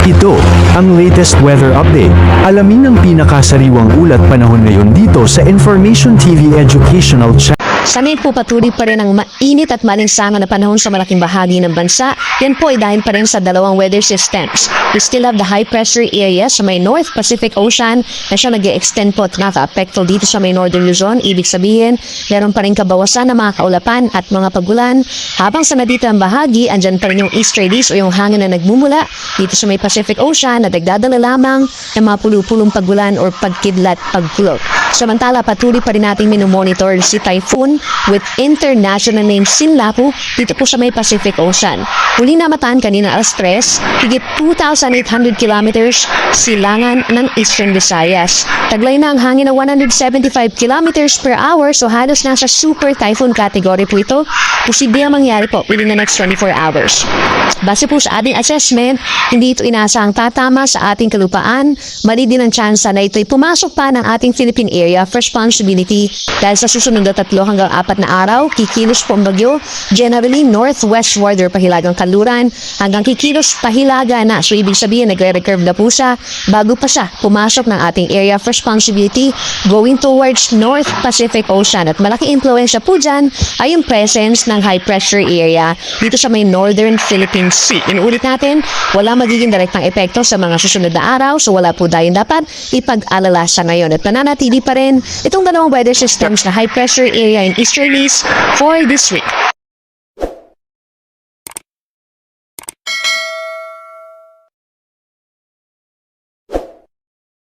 Ito ang latest weather update. Alamin ang pinakasariwang ulat panahon ngayon dito sa Information TV Educational Channel. Sanay po patuloy pa rin ang mainit at malinsangan na panahon sa malaking bahagi ng bansa. Yan po ay dahil pa rin sa dalawang weather systems. We still have the high pressure area sa may North Pacific Ocean na siya nag-extend po at naka-apekto dito sa may Northern Luzon. Ibig sabihin, meron pa rin kabawasan ng mga kaulapan at mga pagulan. Habang sa naditang bahagi, andyan pa rin yung easterlies o yung hangin na nagmumula dito sa may Pacific Ocean na nagdadala lamang ng mga pulupulong pagulan o pagkidlat pagkulog. Samantala, patuloy pa rin natin minomonitor si Typhoon with international name Sinlaku dito po sa may Pacific Ocean. Huli namataan kanina alas 3, higit 2,800 kilometers silangan ng Eastern Visayas. Taglay na ang hangin na 175 kilometers per hour, so halos nasa super typhoon category po ito. Posible ang mangyari po within the next 24 hours. Base po sa ating assessment, hindi ito inaasahang tatama sa ating kalupaan. Mali din ang tsansa na ito'y pumasok pa ng ating Philippine Area of Responsibility dahil sa susunod na 3 hanggang 4 na araw, kikilos po ang bagyo, generally northwestward or pahilagang kanluran, hanggang kikilos pahilaga na. So ibig sabihin, nagre-recurve na po siya bago pa siya pumasok ng ating Area of Responsibility going towards North Pacific Ocean. At malaking impluensya po dyan ay yung presence ng high pressure area dito sa may Northern Philippine Sea. Inuulit natin, wala magiging direktang epekto sa mga susunod na araw, so wala po tayong dapat ipag-alala sa ngayon. At nananatili pa rin itong dalawang weather systems na high pressure area in easterlies for this week.